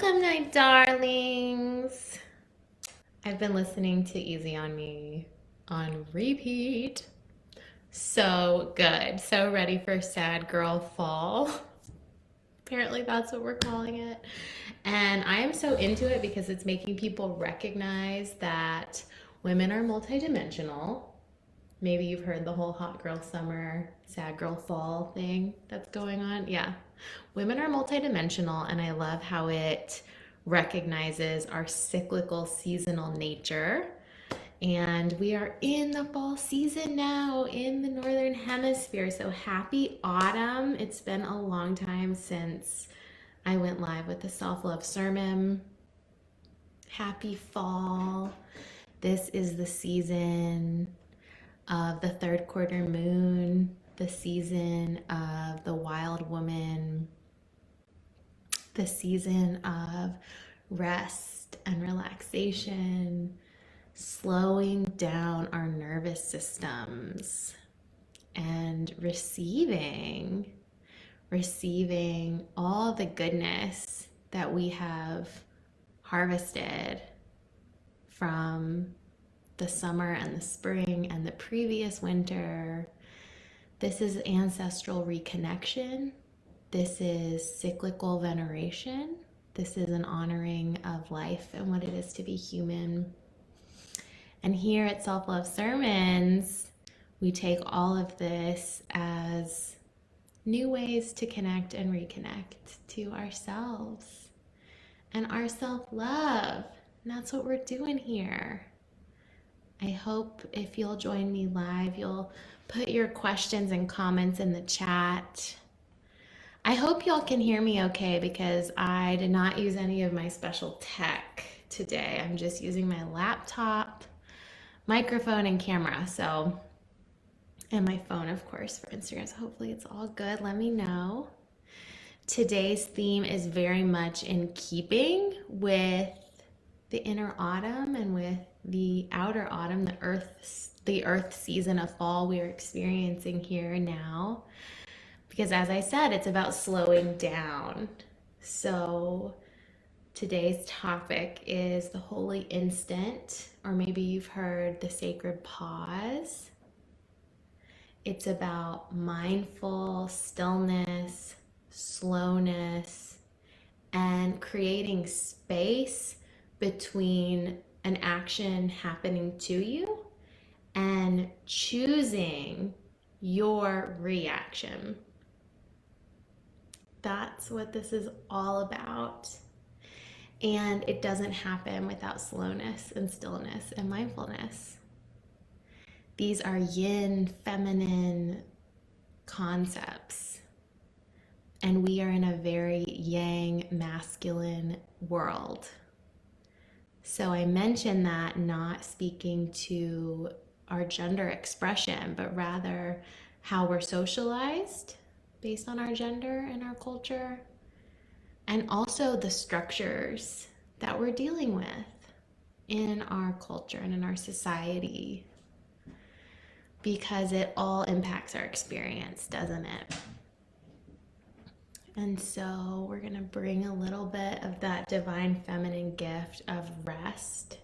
Welcome, my darlings. I've been listening to Easy on Me on repeat. So good. So ready for Sad Girl Fall. Apparently, that's what we're calling it. And I am so into it because it's making people recognize that women are multidimensional. Maybe you've heard the whole hot girl summer, sad girl fall thing that's going on. Yeah. Women are multidimensional, and I love how it recognizes our cyclical seasonal nature. And we are in the fall season now in the Northern Hemisphere. So happy autumn. It's been a long time since I went live with the self love sermon. Happy fall. This is the season of the third quarter moon, the season of the wild woman, the season of rest and relaxation, slowing down our nervous systems and receiving all the goodness that we have harvested from the summer and the spring and the previous winter. This is ancestral reconnection. This is cyclical veneration. This is an honoring of life and what it is to be human. And here at Self Love Sermons, we take all of this as new ways to connect and reconnect to ourselves and our self-love. And that's what we're doing here. I hope if you'll join me live, you'll put your questions and comments in the chat. I hope y'all can hear me okay because I did not use any of my special tech today. I'm just using my laptop, microphone, and camera. So, and my phone, of course, for Instagram. So hopefully it's all good. Let me know. Today's theme is very much in keeping with the inner autumn and with the outer autumn, the earth season of fall we're experiencing here now. Because as I said, it's about slowing down. So today's topic is the holy instant, or maybe you've heard the sacred pause. It's about mindful stillness, slowness, and creating space between an action happening to you and choosing your reaction. That's what this is all about. And it doesn't happen without slowness and stillness and mindfulness. These are yin, feminine concepts. And we are in a very yang, masculine world. So I mention that not speaking to our gender expression, but rather how we're socialized based on our gender and our culture, and also the structures that we're dealing with in our culture and in our society, because it all impacts our experience, doesn't it? And so we're going to bring a little bit of that divine feminine gift of rest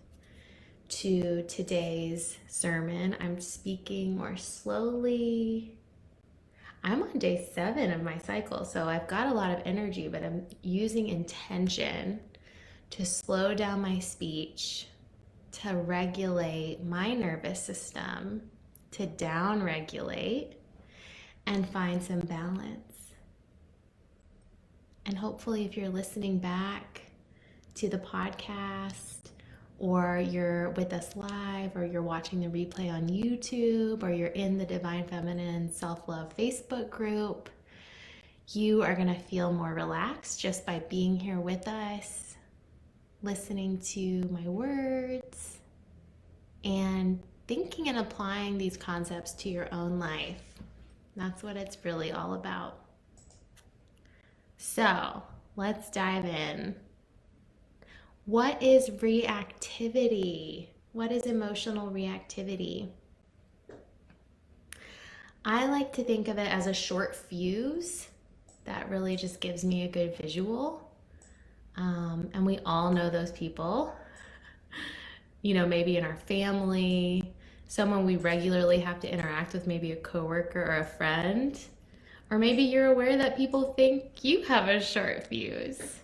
to today's sermon. I'm speaking more slowly. I'm on day 7 of my cycle, so I've got a lot of energy, but I'm using intention to slow down my speech, to regulate my nervous system, to down-regulate, and find some balance. And hopefully if you're listening back to the podcast, or you're with us live, or you're watching the replay on YouTube, or you're in the Divine Feminine Self-Love Facebook group, you are going to feel more relaxed just by being here with us, listening to my words, and thinking and applying these concepts to your own life. That's what it's really all about. So let's dive in. What is reactivity? What is emotional reactivity? I like to think of it as a short fuse that really just gives me a good visual And we all know those people, maybe in our family, someone we regularly have to interact with, maybe a coworker or a friend. Or maybe you're aware that people think you have a short fuse.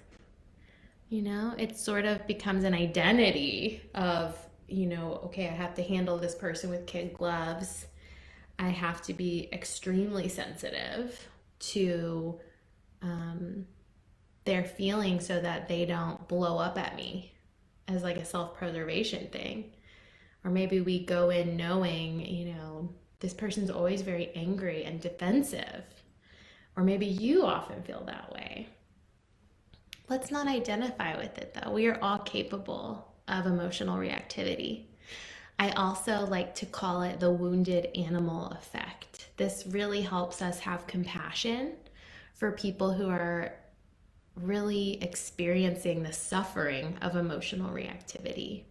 It sort of becomes an identity of, okay, I have to handle this person with kid gloves. I have to be extremely sensitive to um, their feelings so that they don't blow up at me as like a self preservation thing. Or maybe we go in knowing, this person's always very angry and defensive. Or maybe you often feel that way. Let's not identify with it though. We are all capable of emotional reactivity. I also like to call it the wounded animal effect. This really helps us have compassion for people who are really experiencing the suffering of emotional reactivity.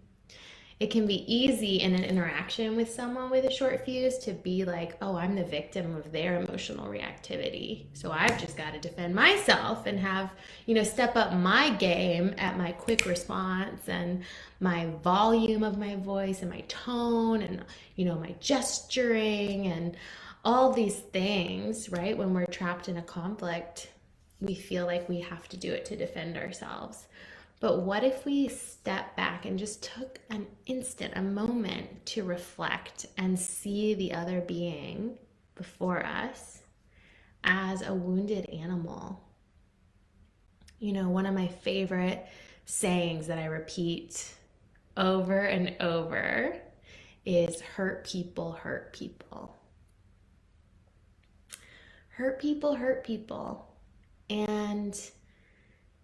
It can be easy in an interaction with someone with a short fuse to be like, oh, I'm the victim of their emotional reactivity. So I've just got to defend myself and have, step up my game at my quick response and my volume of my voice and my tone and, my gesturing and all these things, right? When we're trapped in a conflict, we feel like we have to do it to defend ourselves. But what if we step back and just took an instant, a moment to reflect and see the other being before us as a wounded animal? One of my favorite sayings that I repeat over and over is hurt people hurt people. Hurt people hurt people. And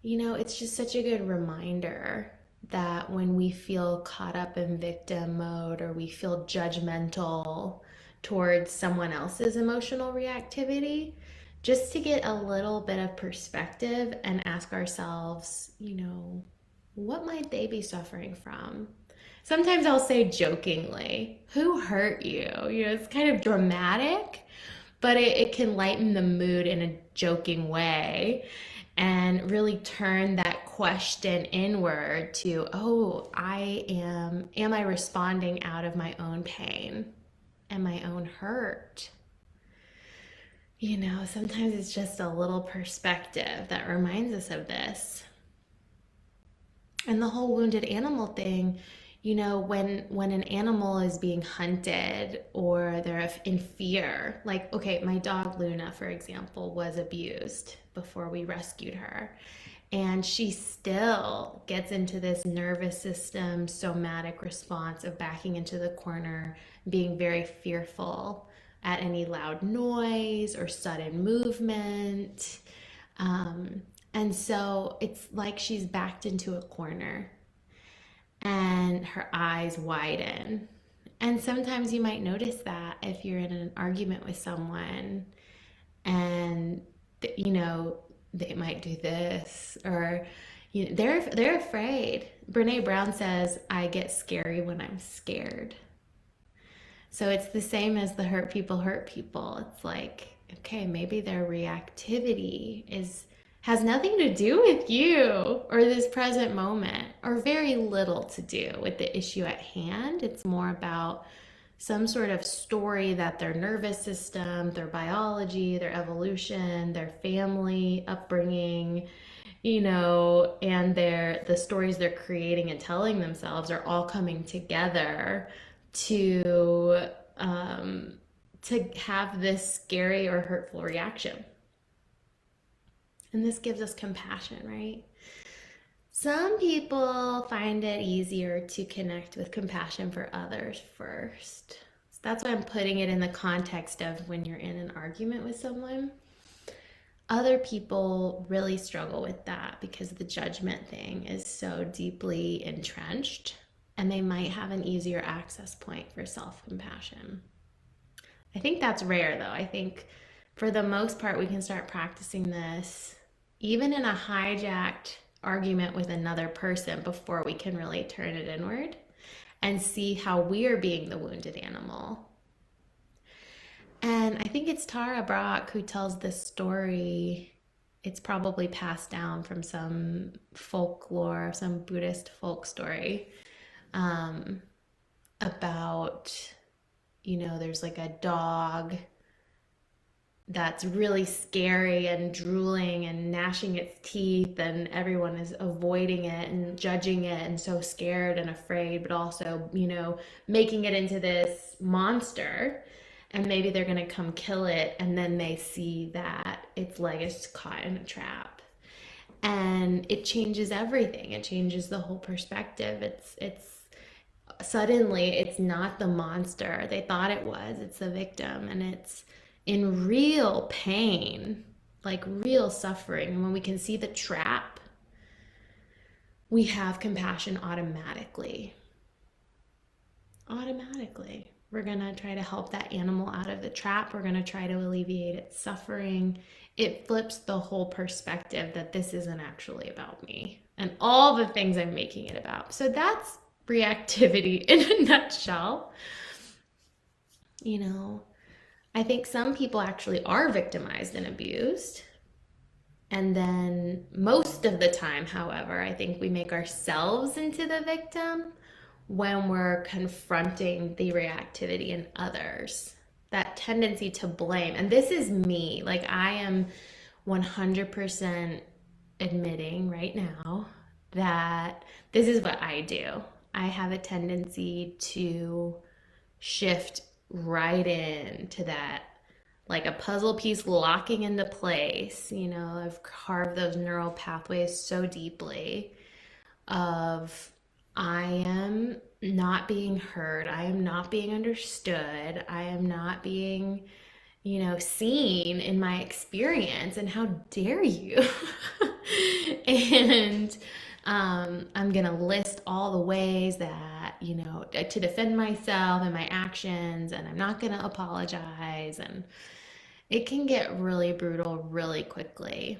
it's just such a good reminder that when we feel caught up in victim mode or we feel judgmental towards someone else's emotional reactivity, just to get a little bit of perspective and ask ourselves, what might they be suffering from? Sometimes I'll say jokingly, who hurt you? It's kind of dramatic, but it can lighten the mood in a joking way and really turn that question inward to, oh, am I responding out of my own pain and my own hurt? Sometimes it's just a little perspective that reminds us of this. And the whole wounded animal thing, when an animal is being hunted or they're in fear, like, okay, my dog Luna, for example, was abused before we rescued her. And she still gets into this nervous system, somatic response of backing into the corner, being very fearful at any loud noise or sudden movement. And so it's like she's backed into a corner and her eyes widen. And sometimes you might notice that if you're in an argument with someone and they might do this or they're afraid. Brene Brown says, I get scary when I'm scared. So it's the same as the hurt people hurt people. It's like, okay, maybe their reactivity has nothing to do with you or this present moment, or very little to do with the issue at hand. It's more about some sort of story that their nervous system, their biology, their evolution, their family upbringing, and the stories they're creating and telling themselves are all coming together to have this scary or hurtful reaction. And this gives us compassion, right? Some people find it easier to connect with compassion for others first. So that's why I'm putting it in the context of when you're in an argument with someone. Other people really struggle with that because the judgment thing is so deeply entrenched, and they might have an easier access point for self-compassion. I think that's rare though. I think for the most part, we can start practicing this even in a hijacked argument with another person before we can really turn it inward and see how we're being the wounded animal. And I think it's Tara Brach who tells this story. it's probably passed down from some folklore, some Buddhist folk story, um, about, there's like a dog that's really scary and drooling and gnashing its teeth, and everyone is avoiding it and judging it and so scared and afraid, but also, making it into this monster. And maybe they're going to come kill it, and then they see that its leg is caught in a trap. And it changes everything. It changes the whole perspective. It's suddenly it's not the monster they thought it was, it's the victim, and it's in real pain, like real suffering. And when we can see the trap, we have compassion automatically. Automatically. We're going to try to help that animal out of the trap. We're going to try to alleviate its suffering. It flips the whole perspective that this isn't actually about me and all the things I'm making it about. So that's reactivity in a nutshell. I think some people actually are victimized and abused. And then most of the time, however, I think we make ourselves into the victim when we're confronting the reactivity in others. That tendency to blame. And this is me. Like, I am 100% admitting right now that this is what I do. I have a tendency to shift right into that, like a puzzle piece locking into place. I've carved those neural pathways so deeply of, I am not being heard, I am not being understood, I am not being, seen in my experience, and how dare you? And I'm gonna list all the ways that, to defend myself and my actions, and I'm not gonna apologize. And it can get really brutal really quickly.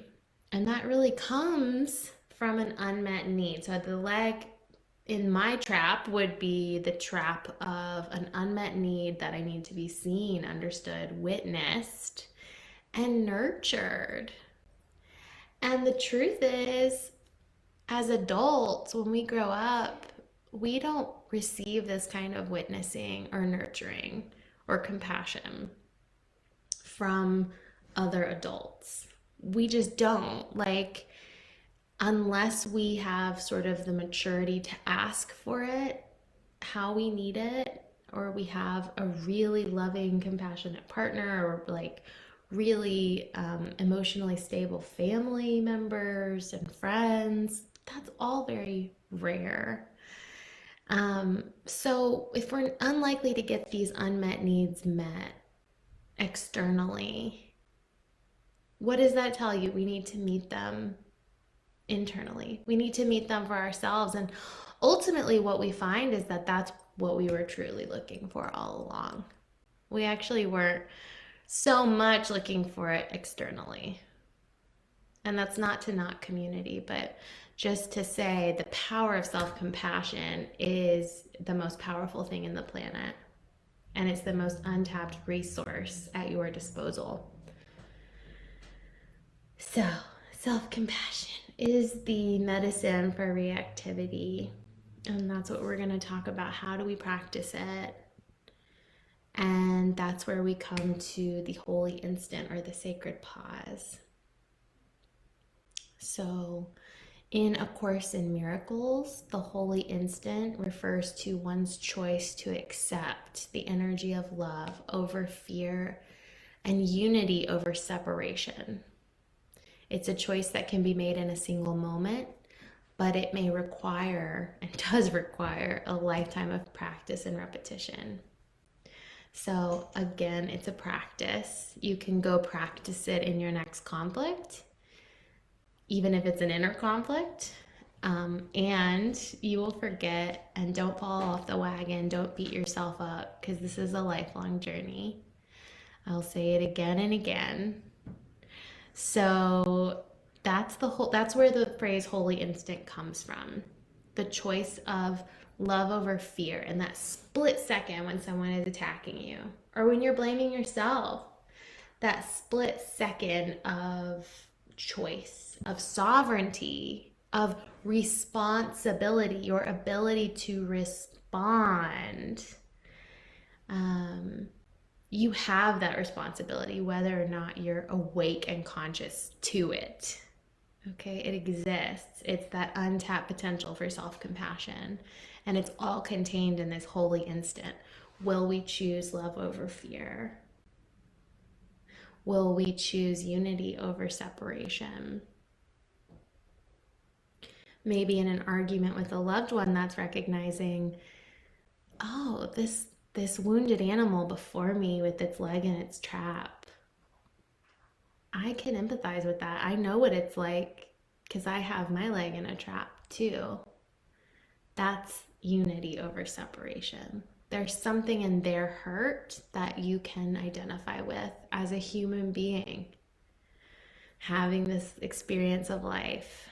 And that really comes from an unmet need. So the leg in my trap would be the trap of an unmet need that I need to be seen, understood, witnessed, and nurtured. And the truth is, as adults, when we grow up, we don't receive this kind of witnessing or nurturing or compassion from other adults. We just don't. Like, unless we have sort of the maturity to ask for it, how we need it, or we have a really loving, compassionate partner, or like really emotionally stable family members and friends, that's all very rare. So if we're unlikely to get these unmet needs met externally, what does that tell you? We need to meet them internally. We need to meet them for ourselves. And ultimately, what we find is that that's what we were truly looking for all along. We actually weren't so much looking for it externally. And that's not to knock community, but just to say the power of self-compassion is the most powerful thing in the planet. And it's the most untapped resource at your disposal. So, self-compassion is the medicine for reactivity. And that's what we're going to talk about. How do we practice it? And that's where we come to the holy instant, or the sacred pause. So, in A Course in Miracles, the holy instant refers to one's choice to accept the energy of love over fear and unity over separation. It's a choice that can be made in a single moment, but it may require, and does require, a lifetime of practice and repetition. So again, it's a practice. You can go practice it in your next conflict, even if it's an inner conflict, and you will forget. And don't fall off the wagon. Don't beat yourself up, because this is a lifelong journey. I'll say it again and again. So that's where the phrase holy instant comes from. The choice of love over fear in that split second when someone is attacking you, or when you're blaming yourself. That split second of choice, of sovereignty, of responsibility, your ability to respond. Um, you have that responsibility whether or not you're awake and conscious to it. Okay, it exists. It's that untapped potential for self compassion. And it's all contained in this holy instant. Will we choose love over fear? Will we choose unity over separation? Maybe in an argument with a loved one, that's recognizing, oh, this wounded animal before me with its leg in its trap. I can empathize with that. I know what it's like because I have my leg in a trap too. That's unity over separation. There's something in their hurt that you can identify with as a human being having this experience of life.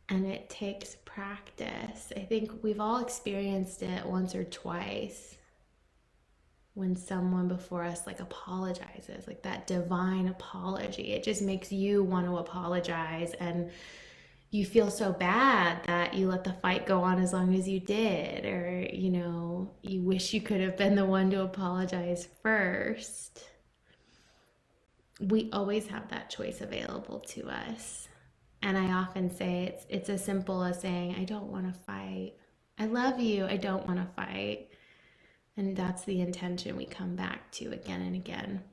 And it takes practice. I think we've all experienced it once or twice when someone before us like apologizes, like that divine apology. It just makes you want to apologize, and you feel so bad that you let the fight go on as long as you did, or you wish you could have been the one to apologize first. We always have that choice available to us. And I often say it's as simple as saying, I don't want to fight. I love you. I don't want to fight. And that's the intention we come back to again and again.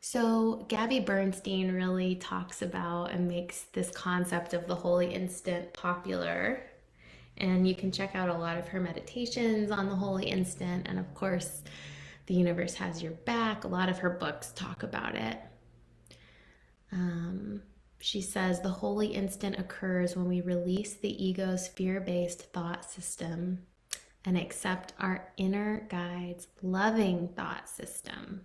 So Gabby Bernstein really talks about and makes this concept of the holy instant popular. And you can check out a lot of her meditations on the holy instant. And of course, The Universe Has Your Back. A lot of her books talk about it. She says the holy instant occurs when we release the ego's fear-based thought system and accept our inner guide's loving thought system.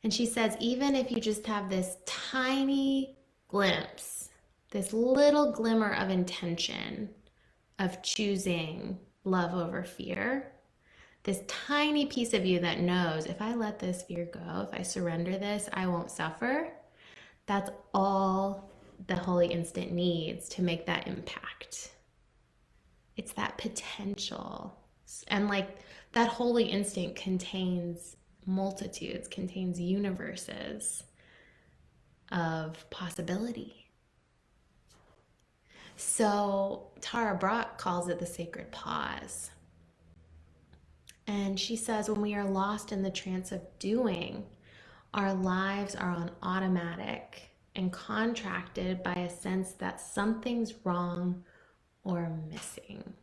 And she says even if you just have this tiny glimpse, this little glimmer of intention of choosing love over fear, this tiny piece of you that knows if I let this fear go, if I surrender this, I won't suffer. That's all the holy instant needs to make that impact. It's that potential. And like that holy instant contains multitudes, contains universes of possibility. So Tara Brach calls it the sacred pause. And she says when we are lost in the trance of doing, our lives are on automatic and contracted by a sense that something's wrong or missing.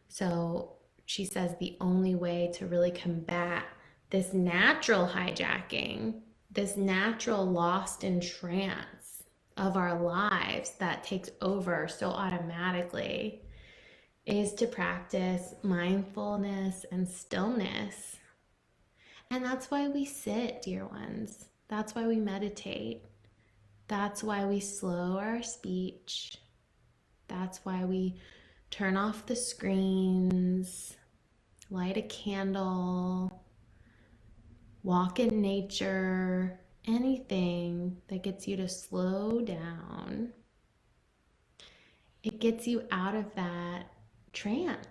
So she says the only way to really combat this natural hijacking, this natural lost in trance of our lives that takes over so automatically is to practice mindfulness and stillness. And that's why we sit, dear ones. That's why we meditate. That's why we slow our speech. That's why we turn off the screens, light a candle, walk in nature, anything that gets you to slow down. It gets you out of that trance.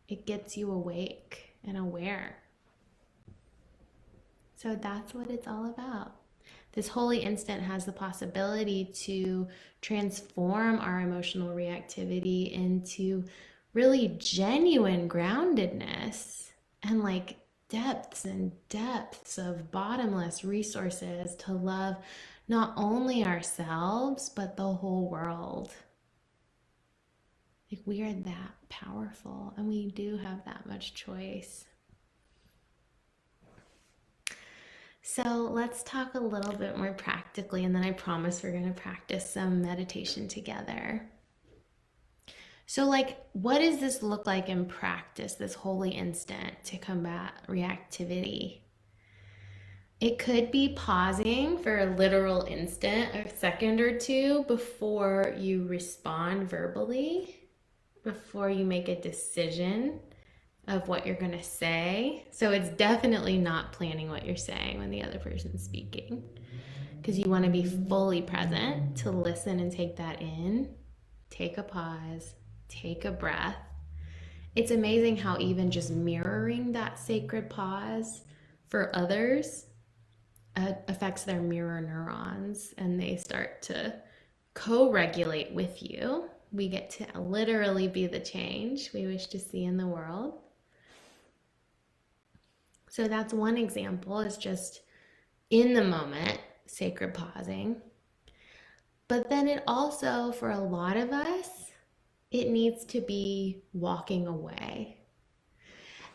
It gets you awake and aware. So that's what it's all about. This holy instant has the possibility to transform our emotional reactivity into really genuine groundedness and like depths and depths of bottomless resources to love not only ourselves, but the whole world. Like we are that powerful and we do have that much choice. So let's talk a little bit more practically, and then I promise we're going to practice some meditation together. So like, what does this look like in practice, this holy instant to combat reactivity? It could be pausing for a literal instant, a second or two before you respond verbally, before you make a decision of what you're going to say. So it's definitely not planning what you're saying when the other person's speaking, because you want to be fully present to listen and take that in. Take a pause, take a breath. It's amazing how even just mirroring that sacred pause for others affects their mirror neurons, and they start to co-regulate with you. We get to literally be the change we wish to see in the world. So that's one example, is just in the moment, sacred pausing. But then it also, for a lot of us, it needs to be walking away.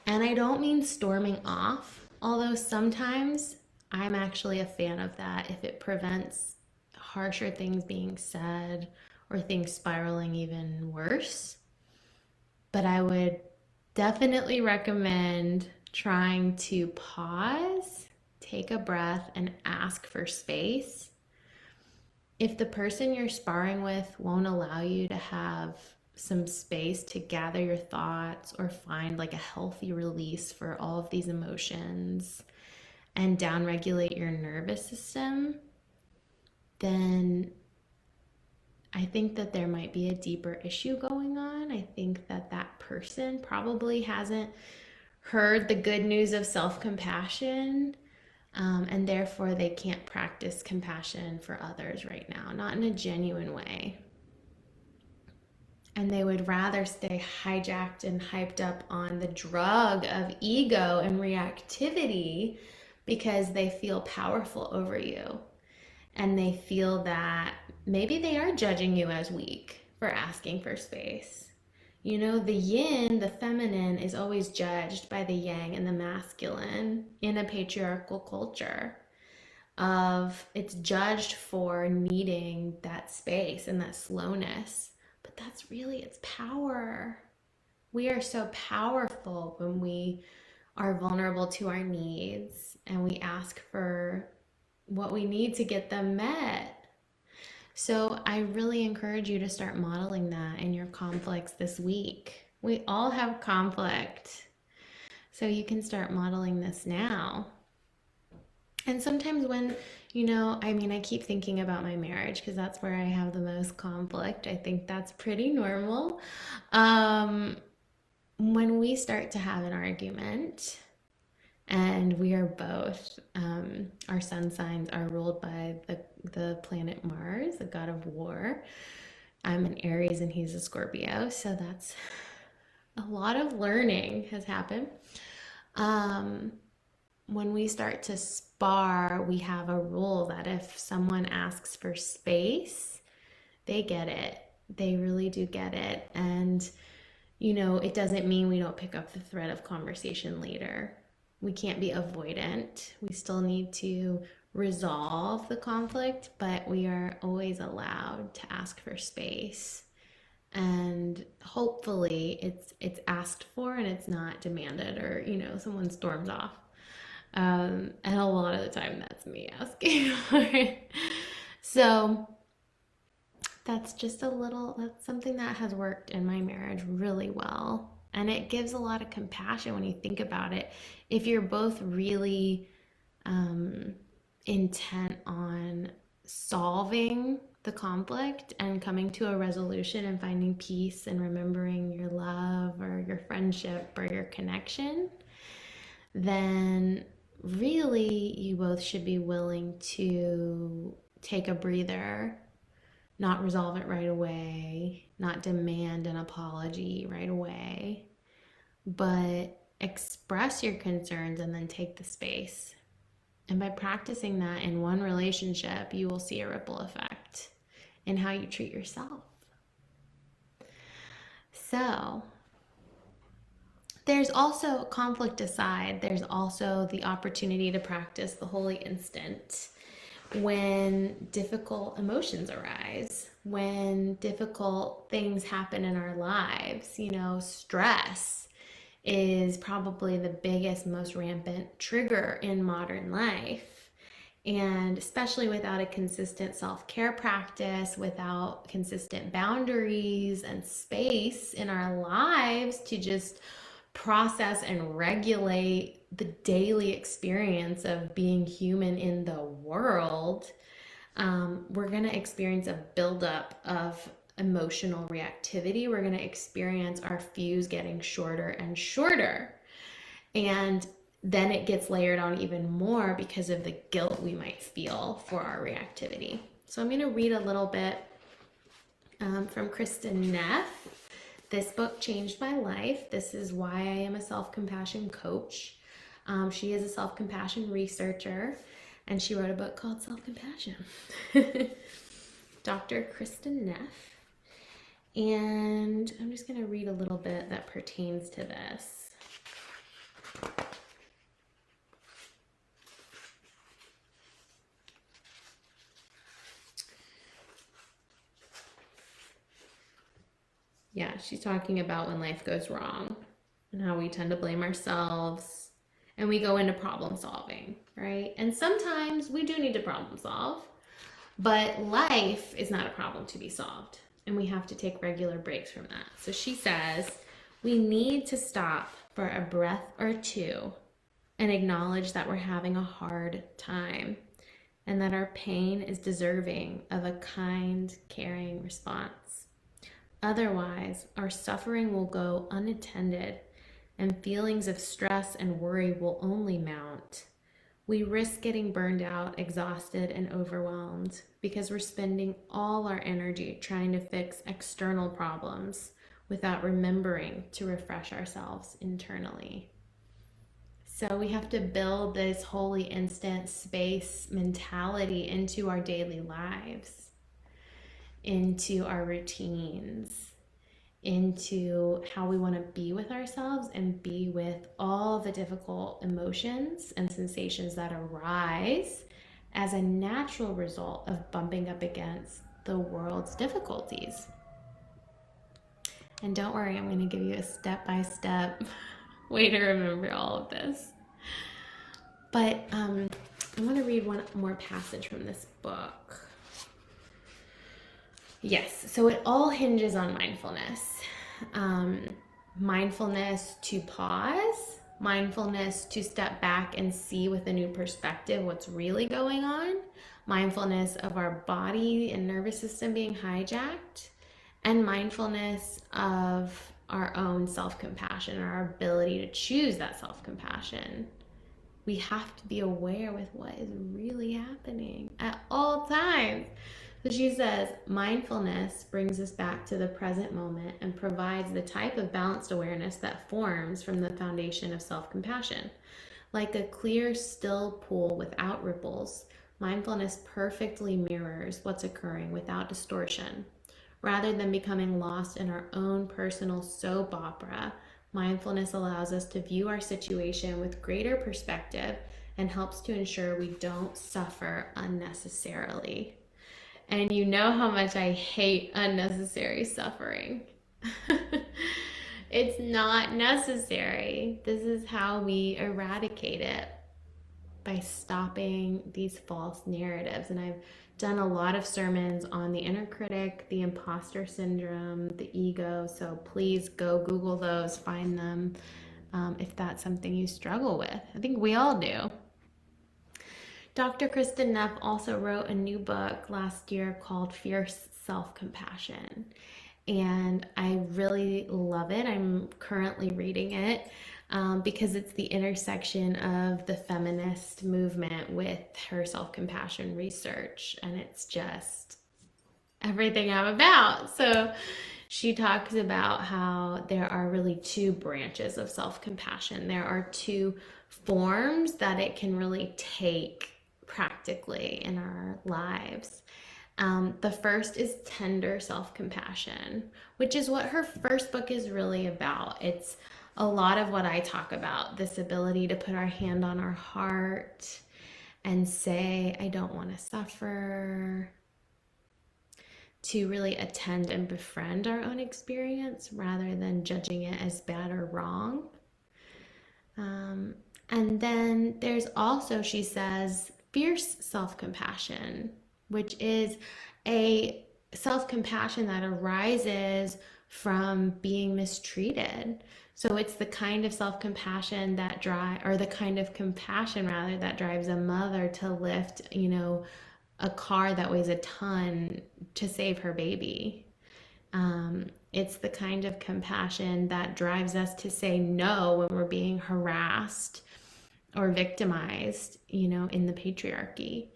And I don't mean storming off, although sometimes I'm actually a fan of that if it prevents harsher things being said or things spiraling even worse. But I would definitely recommend trying to pause, take a breath, and ask for space. If the person you're sparring with won't allow you to have some space to gather your thoughts or find like a healthy release for all of these emotions and downregulate your nervous system, then I think that there might be a deeper issue going on. I think that that person probably hasn't heard the good news of self-compassion, and therefore they can't practice compassion for others right now, not in a genuine way. And they would rather stay hijacked and hyped up on the drug of ego and reactivity because they feel powerful over you. And they feel that maybe they are judging you as weak for asking for space. You know, the yin, the feminine, is always judged by the yang and the masculine in a patriarchal culture. It's judged for needing that space and that slowness. But that's really its power. We are so powerful when we are vulnerable to our needs and we ask for what we need to get them met. So I really encourage you to start modeling that in your conflicts this week. We all have conflict. So you can start modeling this now. And sometimes when, I keep thinking about my marriage because that's where I have the most conflict. I think that's pretty normal. When we start to have an argument, and we are both, our sun signs are ruled by the planet Mars, the god of war. I'm an Aries and he's a Scorpio, so that's a lot of learning has happened. When we start to spar, we have a rule that if someone asks for space, they get it. They really do get it. And, it doesn't mean we don't pick up the thread of conversation later. We can't be avoidant. We still need to resolve the conflict, but we are always allowed to ask for space. And hopefully it's asked for and it's not demanded, or someone storms off. And a lot of the time that's me asking for it. So that's something that has worked in my marriage really well. And it gives a lot of compassion when you think about it. If you're both really intent on solving the conflict and coming to a resolution and finding peace and remembering your love or your friendship or your connection, then really you both should be willing to take a breather, not resolve it right away, not demand an apology right away, but express your concerns and then take the space. And by practicing that in one relationship, you will see a ripple effect in how you treat yourself. So, there's also, conflict aside, there's also the opportunity to practice the holy instant when difficult emotions arise, when difficult things happen in our lives. Stress is probably the biggest, most rampant trigger in modern life. And especially without a consistent self-care practice, without consistent boundaries and space in our lives to just process and regulate the daily experience of being human in the world, we're going to experience a buildup of emotional reactivity. We're going to experience our fuse getting shorter and shorter. And then it gets layered on even more because of the guilt we might feel for our reactivity. So I'm going to read a little bit from Kristen Neff. This book changed my life. This is why I am a self-compassion coach. She is a self-compassion researcher, and she wrote a book called Self-Compassion. Dr. Kristen Neff. And I'm just going to read a little bit that pertains to this. Yeah, she's talking about when life goes wrong and how we tend to blame ourselves and we go into problem solving, right? And sometimes we do need to problem solve, but life is not a problem to be solved, and we have to take regular breaks from that. So she says we need to stop for a breath or two and acknowledge that we're having a hard time and that our pain is deserving of a kind, caring response. Otherwise, our suffering will go unattended and feelings of stress and worry will only mount. We risk getting burned out, exhausted, and overwhelmed because we're spending all our energy trying to fix external problems without remembering to refresh ourselves internally. So we have to build this holy instant space mentality into our daily lives, into our routines, into how we want to be with ourselves and be with all the difficult emotions and sensations that arise as a natural result of bumping up against the world's difficulties. And don't worry, I'm going to give you a step-by-step way to remember all of this. But I want to read one more passage from this book. Yes, so it all hinges on mindfulness. Mindfulness to pause, mindfulness to step back and see with a new perspective what's really going on, mindfulness of our body and nervous system being hijacked, and mindfulness of our own self-compassion, or our ability to choose that self-compassion. We have to be aware with what is really happening at all times. So she says, mindfulness brings us back to the present moment and provides the type of balanced awareness that forms from the foundation of self-compassion. Like a clear, still pool without ripples, mindfulness perfectly mirrors what's occurring without distortion. Rather than becoming lost in our own personal soap opera, mindfulness allows us to view our situation with greater perspective and helps to ensure we don't suffer unnecessarily. And you know how much I hate unnecessary suffering. It's not necessary. This is how we eradicate it, by stopping these false narratives. And I've done a lot of sermons on the inner critic, the imposter syndrome, the ego. So please go Google those, find them if that's something you struggle with. I think we all do. Dr. Kristen Neff also wrote a new book last year called Fierce Self-Compassion. And I really love it. I'm currently reading it because it's the intersection of the feminist movement with her self-compassion research. And it's just everything I'm about. So she talks about how there are really two branches of self-compassion. There are two forms that it can really take practically in our lives. The first is tender self-compassion, which is what her first book is really about. It's a lot of what I talk about, this ability to put our hand on our heart and say, I don't want to suffer, to really attend and befriend our own experience rather than judging it as bad or wrong. And then there's also, she says, fierce self-compassion, which is a self-compassion that arises from being mistreated. So it's the kind of self-compassion that or the kind of compassion rather, that drives a mother to lift, a car that weighs a ton to save her baby. It's the kind of compassion that drives us to say no when we're being harassed or victimized, in the patriarchy.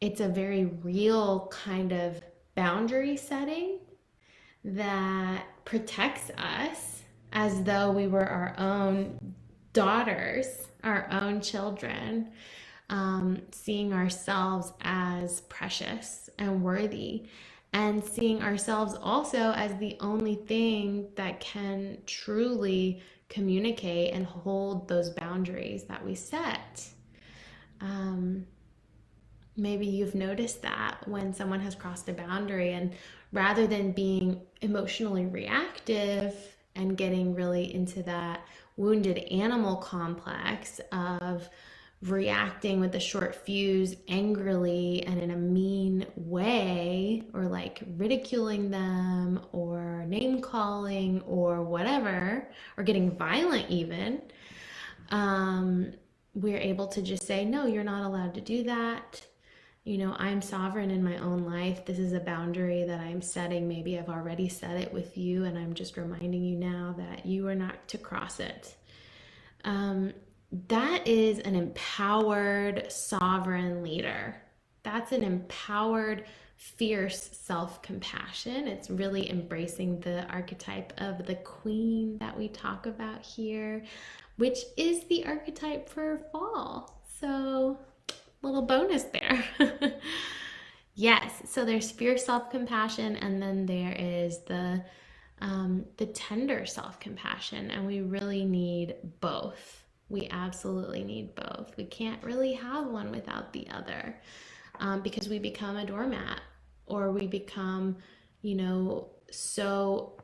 It's a very real kind of boundary setting that protects us as though we were our own daughters, our own children, seeing ourselves as precious and worthy, and seeing ourselves also as the only thing that can truly communicate and hold those boundaries that we set. Maybe you've noticed that when someone has crossed a boundary, and rather than being emotionally reactive and getting really into that wounded animal complex of reacting with a short fuse angrily and in a mean way, or like ridiculing them or name calling or whatever, or getting violent even, we're able to just say, no, you're not allowed to do that. I'm sovereign in my own life. This is a boundary that I'm setting. Maybe I've already set it with you, and I'm just reminding you now that you are not to cross it. That is an empowered, sovereign leader. That's an empowered, fierce self-compassion. It's really embracing the archetype of the queen that we talk about here, which is the archetype for fall. So, little bonus there. Yes, so there's fierce self-compassion, and then there is the tender self-compassion, and we really need both. We absolutely need both. We can't really have one without the other, because we become a doormat, or we become, so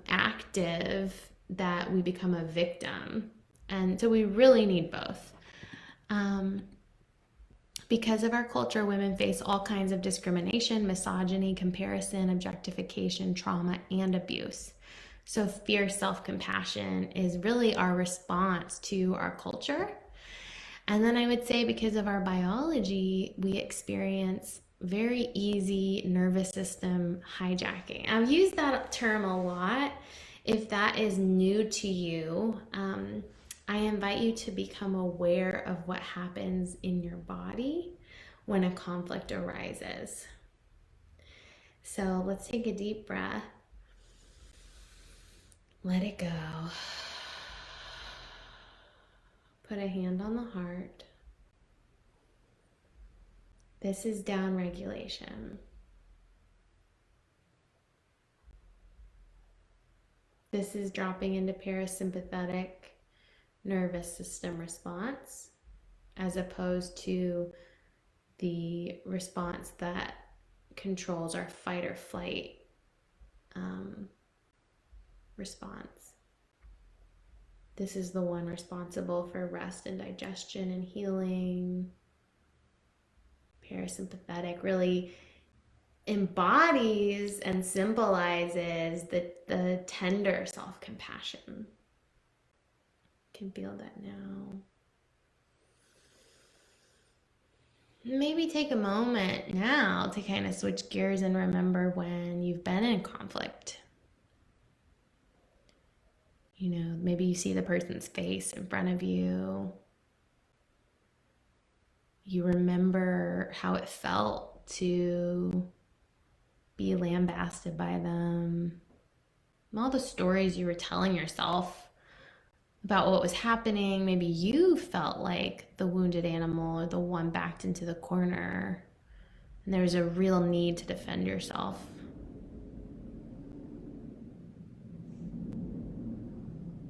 active that we become a victim. And so we really need both. Because of our culture, women face all kinds of discrimination, misogyny, comparison, objectification, trauma, and abuse. So fierce self-compassion is really our response to our culture. And then I would say, because of our biology, we experience very easy nervous system hijacking. I've used that term a lot. If that is new to you, I invite you to become aware of what happens in your body when a conflict arises. So let's take a deep breath. Let it go. Put a hand on the heart. This is down regulation. This is dropping into parasympathetic nervous system response, as opposed to the response that controls our fight or flight response. This is the one responsible for rest and digestion and healing. Parasympathetic really embodies and symbolizes the tender self-compassion. Can feel that now. Maybe take a moment now to kind of switch gears and remember when you've been in conflict. Maybe you see the person's face in front of you. You remember how it felt to be lambasted by them. All the stories you were telling yourself about what was happening. Maybe you felt like the wounded animal, or the one backed into the corner, and there's a real need to defend yourself.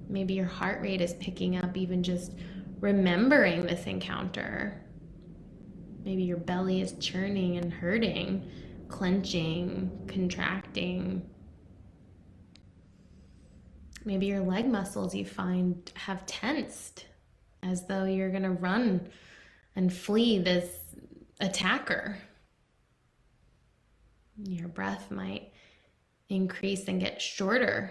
Maybe your heart rate is picking up even just remembering this encounter. Maybe your belly is churning and hurting, clenching, contracting. Maybe your leg muscles you find have tensed, as though you're going to run and flee this attacker. Your breath might increase and get shorter,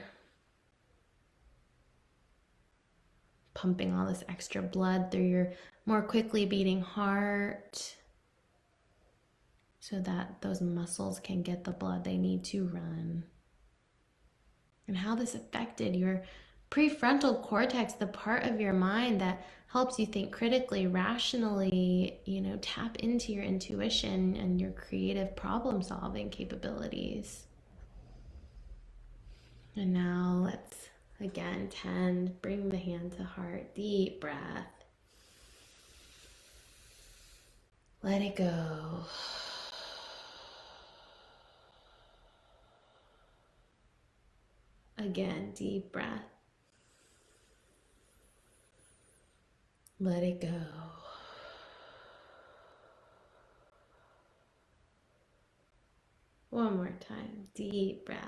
pumping all this extra blood through your more quickly beating heart so that those muscles can get the blood they need to run. And how this affected your prefrontal cortex, the part of your mind that helps you think critically, rationally, tap into your intuition and your creative problem solving capabilities. And now let's again bring the hand to heart, deep breath. Let it go. Again, deep breath. Let it go. One more time, deep breath.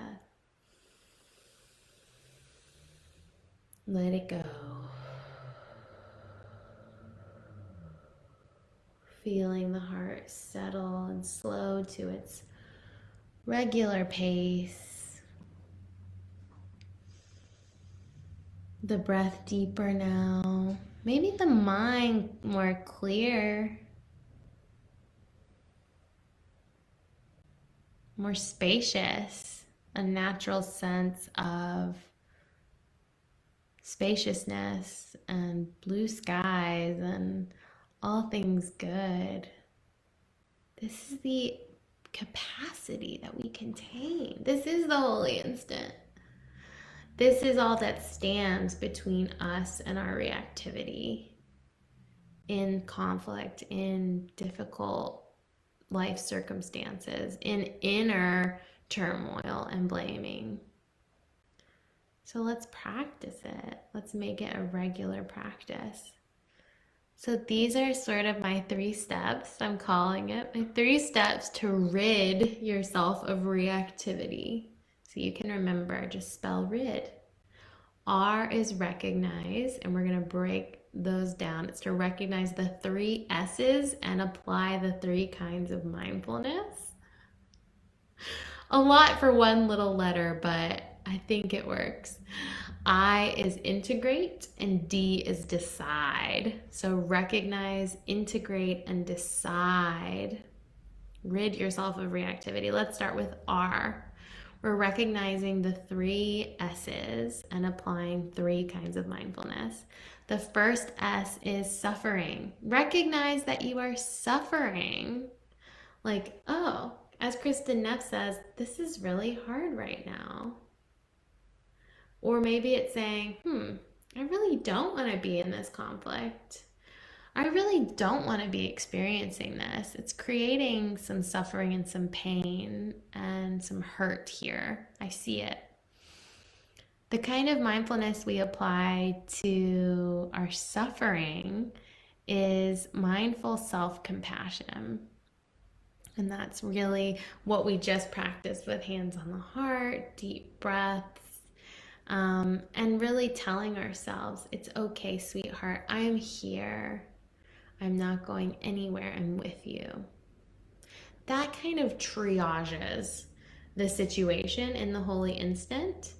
Let it go. Feeling the heart settle and slow to its regular pace. The breath deeper now. Maybe the mind more clear, more spacious, a natural sense of spaciousness and blue skies and all things good. This is the capacity that we contain. This is the holy instant. This is all that stands between us and our reactivity in conflict, in difficult life circumstances, in inner turmoil and blaming. So let's practice it. Let's make it a regular practice. So these are sort of my 3 steps, I'm calling it, my 3 steps to rid yourself of reactivity. So you can remember, just spell rid. R is recognize, and we're going to break those down. It's to recognize the 3 S's and apply the 3 kinds of mindfulness. A lot for one little letter, but I think it works. I is integrate and D is decide. So recognize, integrate, and decide. Rid yourself of reactivity. Let's start with R. We're recognizing the 3 S's and applying 3 kinds of mindfulness. The first S is suffering. Recognize that you are suffering. Like, oh, as Kristen Neff says, this is really hard right now. Or maybe it's saying, I really don't want to be in this conflict. I really don't want to be experiencing this. It's creating some suffering and some pain and some hurt here. I see it. The kind of mindfulness we apply to our suffering is mindful self-compassion. And that's really what we just practiced with hands on the heart, deep breaths, and really telling ourselves, it's okay, sweetheart, I'm here. I'm not going anywhere, I'm with you. That kind of triages the situation in the holy instant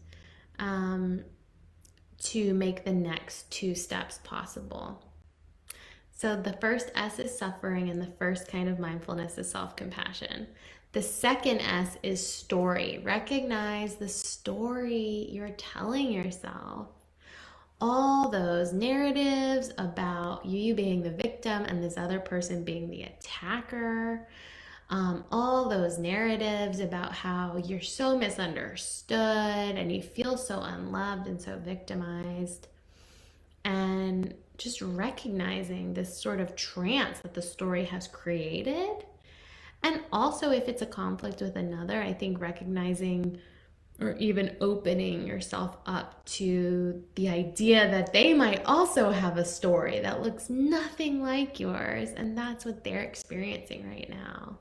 to make the next 2 steps possible. So the first S is suffering, and the first kind of mindfulness is self-compassion. The second S is story. Recognize the story you're telling yourself. All those narratives about you being the victim and this other person being the attacker. All those narratives about how you're so misunderstood and you feel so unloved and so victimized. And just recognizing this sort of trance that the story has created. And also, if it's a conflict with another, I think recognizing or even opening yourself up to the idea that they might also have a story that looks nothing like yours, and that's what they're experiencing right now.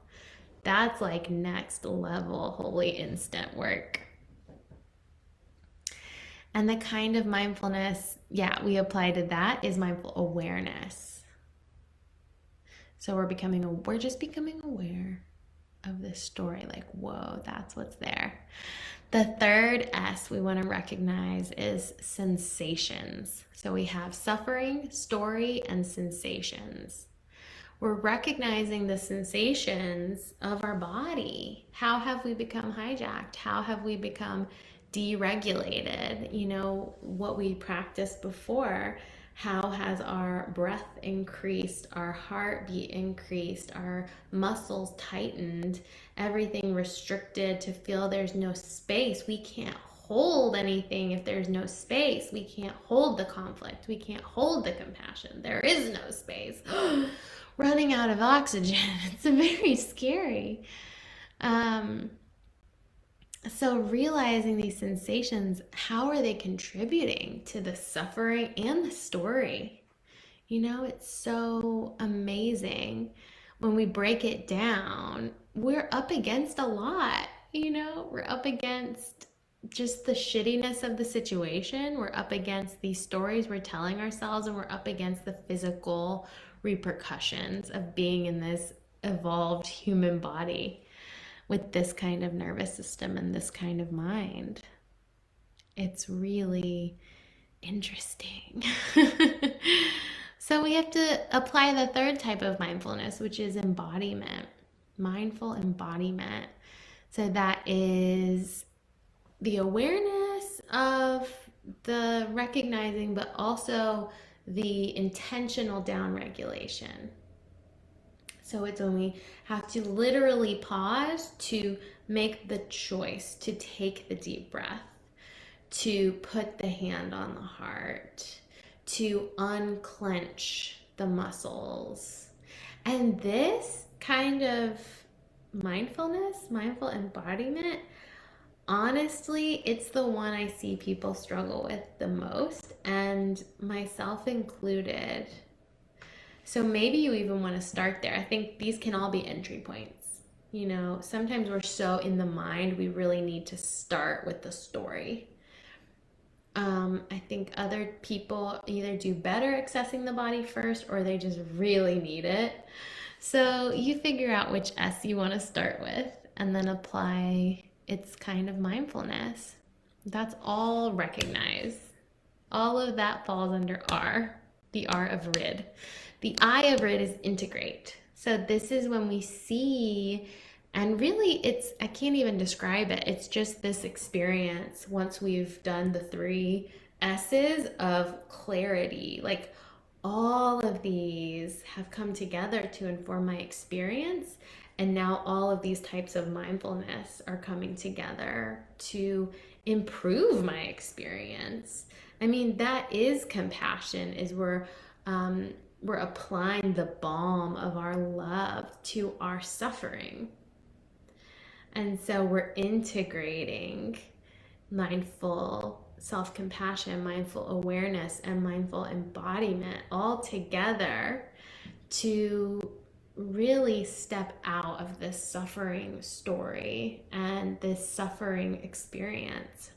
That's like next level holy instant work. And the kind of mindfulness, we apply to that is mindful awareness. So we're just becoming aware of this story, like, whoa, that's what's there. The third S we want to recognize is sensations. So we have suffering, story, and sensations. We're recognizing the sensations of our body. How have we become hijacked? How have we become deregulated? You know, what we practiced before. How has our breath increased, our heartbeat increased, our muscles tightened, everything restricted to feel there's no space? We can't hold anything if there's no space. We can't hold the conflict. We can't hold the compassion. There is no space. Running out of oxygen. It's very scary. Um, so realizing these sensations, how are they contributing to the suffering and the story? You know, it's so amazing when we break it down. We're up against a lot. You know, we're up against just the shittiness of the situation. We're up against these stories we're telling ourselves, and we're up against the physical repercussions of being in this evolved human body with this kind of nervous system and this kind of mind. It's really interesting. So we have to apply the third type of mindfulness, which is embodiment, mindful embodiment. So that is the awareness of the recognizing, but also the intentional downregulation. So it's when we have to literally pause to make the choice to take the deep breath, to put the hand on the heart, to unclench the muscles. And this kind of mindfulness, mindful embodiment, honestly, it's the one I see people struggle with the most, and myself included. So maybe you even want to start there. I think these can all be entry points. You know, sometimes we're so in the mind, we really need to start with the story. I think other people either do better accessing the body first, or they just really need it. So you figure out which S you want to start with and then apply its kind of mindfulness. That's all recognized. All of that falls under R, the R of RID. The I of RID is integrate. So this is when we see, and really I can't even describe it. It's just this experience once we've done the three S's of clarity. Like all of these have come together to inform my experience. And now all of these types of mindfulness are coming together to improve my experience. I mean, that is compassion, is we're applying the balm of our love to our suffering. And so we're integrating mindful self-compassion, mindful awareness, and mindful embodiment all together to really step out of this suffering story and this suffering experience.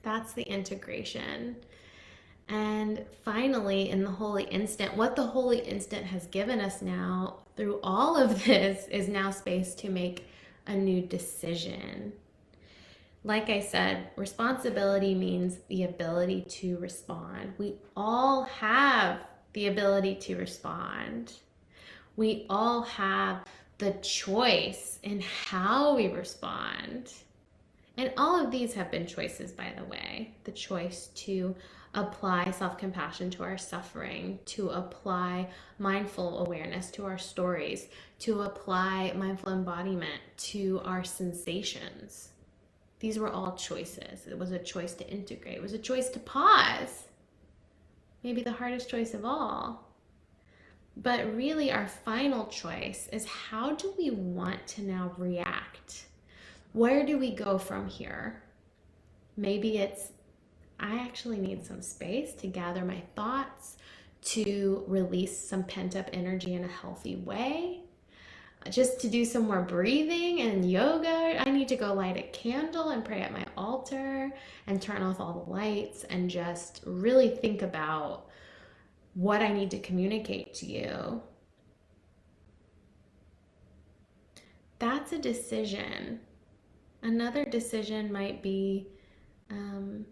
That's the integration. And finally, in the holy instant, what the holy instant has given us now through all of this is now space to make a new decision. Like I said, responsibility means the ability to respond. We all have the ability to respond. We all have the choice in how we respond. And all of these have been choices, by the way. The choice to apply self-compassion to our suffering, to apply mindful awareness to our stories, to apply mindful embodiment to our sensations. These were all choices. It was a choice to integrate. It was a choice to pause. Maybe the hardest choice of all. But really, our final choice is, how do we want to now react? Where do we go from here? Maybe it's, I actually need some space to gather my thoughts, to release some pent-up energy in a healthy way, just to do some more breathing and yoga. I need to go light a candle and pray at my altar and turn off all the lights and just really think about what I need to communicate to you. That's a decision. Another decision might be um,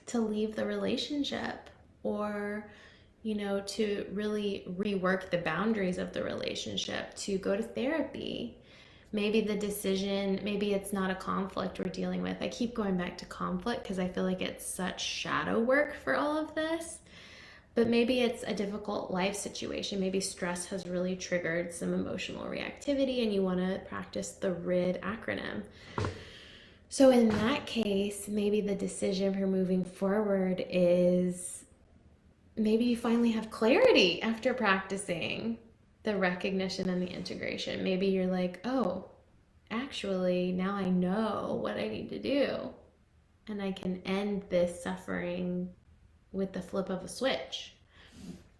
to leave the relationship, or to really rework the boundaries of the relationship, to go to therapy. Maybe the decision, maybe it's not a conflict we're dealing with. I keep going back to conflict because I feel like it's such shadow work for all of this. But maybe it's a difficult life situation. Maybe stress has really triggered some emotional reactivity and you want to practice the RID acronym. So, in that case, maybe the decision for moving forward is maybe you finally have clarity after practicing the recognition and the integration. Maybe you're like, oh, actually, now I know what I need to do, and I can end this suffering with the flip of a switch.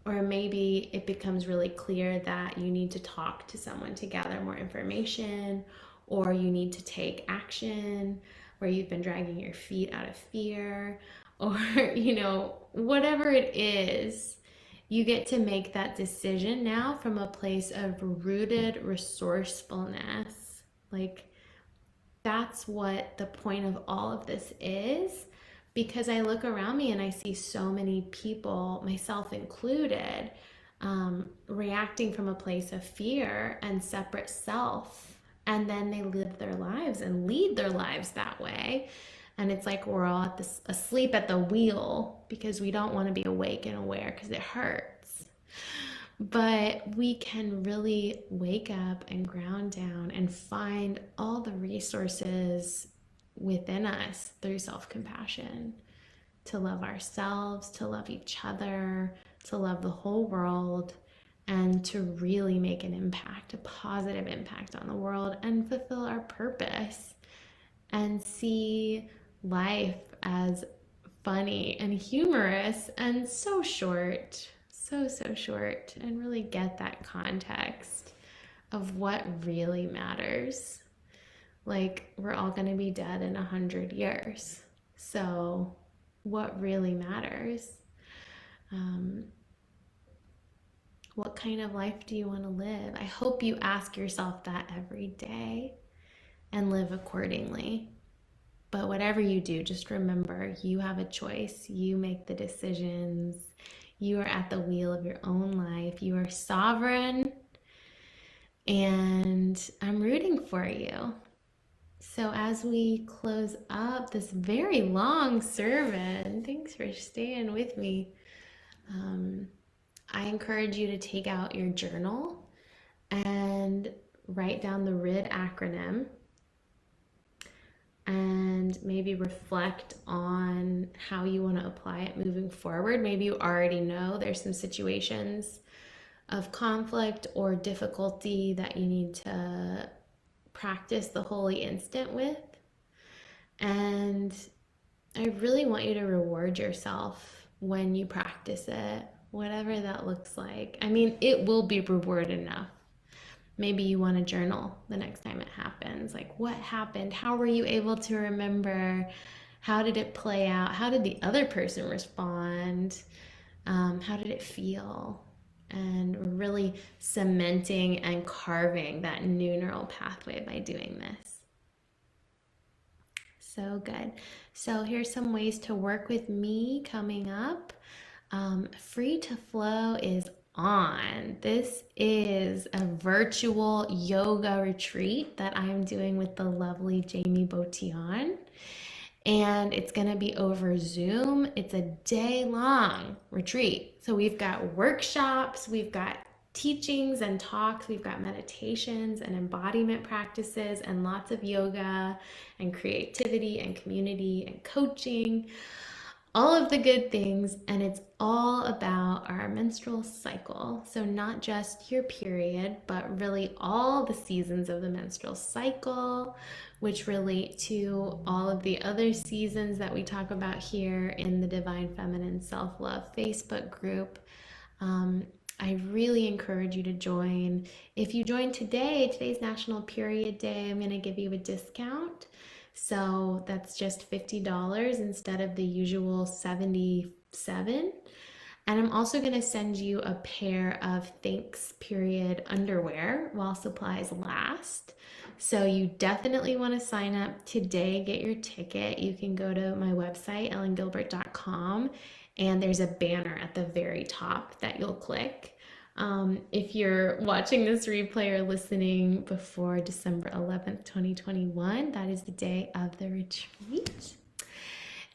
Or maybe it becomes really clear that you need to talk to someone to gather more information, or you need to take action where you've been dragging your feet out of fear, or, whatever it is, you get to make that decision now from a place of rooted resourcefulness. Like, that's what the point of all of this is, because I look around me and I see so many people, myself included, reacting from a place of fear and separate self. And then they live their lives and lead their lives that way. And it's like we're all asleep at the wheel because we don't want to be awake and aware because it hurts. But we can really wake up and ground down and find all the resources within us through self compassion to love ourselves, to love each other, to love the whole world, and to really make an impact, a positive impact on the world, and fulfill our purpose and see life as funny and humorous and so short, so short, and really get that context of what really matters. Like, we're all going to be dead in 100 years. So, what really matters? What kind of life do you want to live? I hope you ask yourself that every day and live accordingly. But whatever you do, just remember you have a choice. You make the decisions. You are at the wheel of your own life. You are sovereign. And I'm rooting for you. So, as we close up this very long sermon, thanks for staying with me. I encourage you to take out your journal and write down the RID acronym and maybe reflect on how you want to apply it moving forward. Maybe you already know there's some situations of conflict or difficulty that you need to practice the holy instant with. And I really want you to reward yourself when you practice it, whatever that looks like. I mean, it will be reward enough. Maybe you want to journal the next time it happens. Like, what happened? How were you able to remember? How did it play out? How did the other person respond? How did it feel? And really cementing and carving that new neural pathway by doing this. So good. So here's some ways to work with me coming up. Free to Flow is on. This is a virtual yoga retreat that I'm doing with the lovely Jamie Botion. And it's going to be over Zoom. It's a day-long retreat. So we've got workshops, we've got teachings and talks, we've got meditations and embodiment practices, and lots of yoga and creativity and community and coaching, all of the good things. And it's all about our menstrual cycle. So not just your period, but really all the seasons of the menstrual cycle, which relate to all of the other seasons that we talk about here in the Divine Feminine Self-Love Facebook group. I really encourage you to join. If you join today, today's National Period Day, I'm going to give you a discount. So that's just $50 instead of the usual $77. And I'm also going to send you a pair of thanks period underwear while supplies last. So you definitely want to sign up today, get your ticket. You can go to my website, ellengilbert.com, and there's a banner at the very top that you'll click. If you're watching this replay or listening before December 11th, 2021, that is the day of the retreat.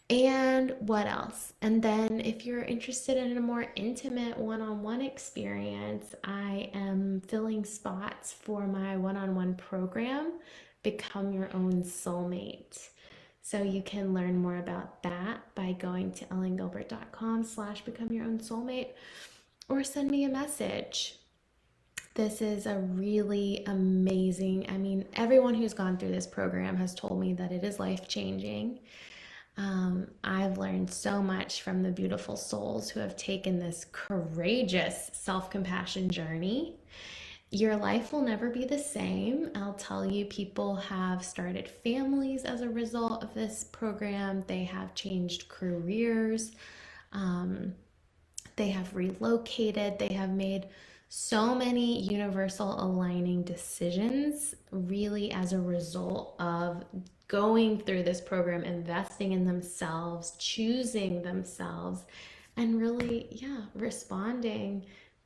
And what else? And then, if you're interested in a more intimate one on one experience, I am filling spots for my one on one program, Become Your Own Soulmate. So you can learn more about that by going to ellengilbert.com/become your own soulmate, or send me a message. This is a really amazing, I mean, everyone who's gone through this program has told me that it is life changing. I've learned so much from the beautiful souls who have taken this courageous self compassion journey. Your life will never be the same. I'll tell you, people have started families as a result of this program, they have changed careers. They have relocated, they have made so many universal aligning decisions really as a result of going through this program, investing in themselves, choosing themselves, and really, yeah, responding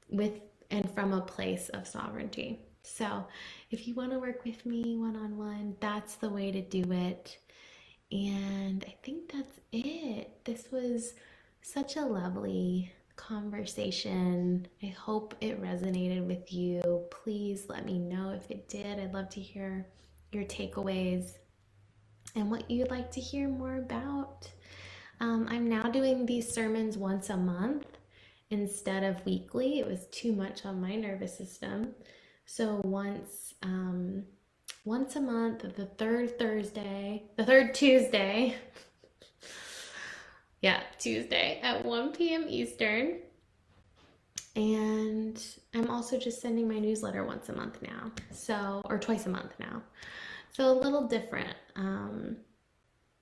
with and from a place of sovereignty. So, if you want to work with me one on one, that's the way to do it. And I think that's it. This was such a lovely conversation. I hope it resonated with you. Please let me know if it did. I'd love to hear your takeaways and what you'd like to hear more about. I'm now doing these sermons once a month instead of weekly. It was too much on my nervous system. So once a month, the third Tuesday, yeah, Tuesday at 1 p.m. Eastern. And I'm also just sending my newsletter once a month now. So, or twice a month now. So a little different.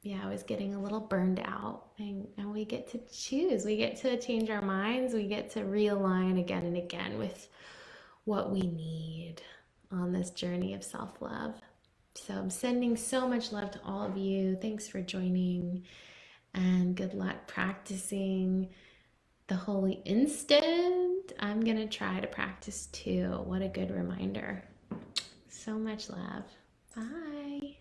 Yeah, I was getting a little burned out, and we get to choose. We get to change our minds. We get to realign again and again with what we need on this journey of self-love. So I'm sending so much love to all of you. Thanks for joining, and good luck practicing the holy instant. I'm going to try to practice too. What a good reminder. So much love. Bye.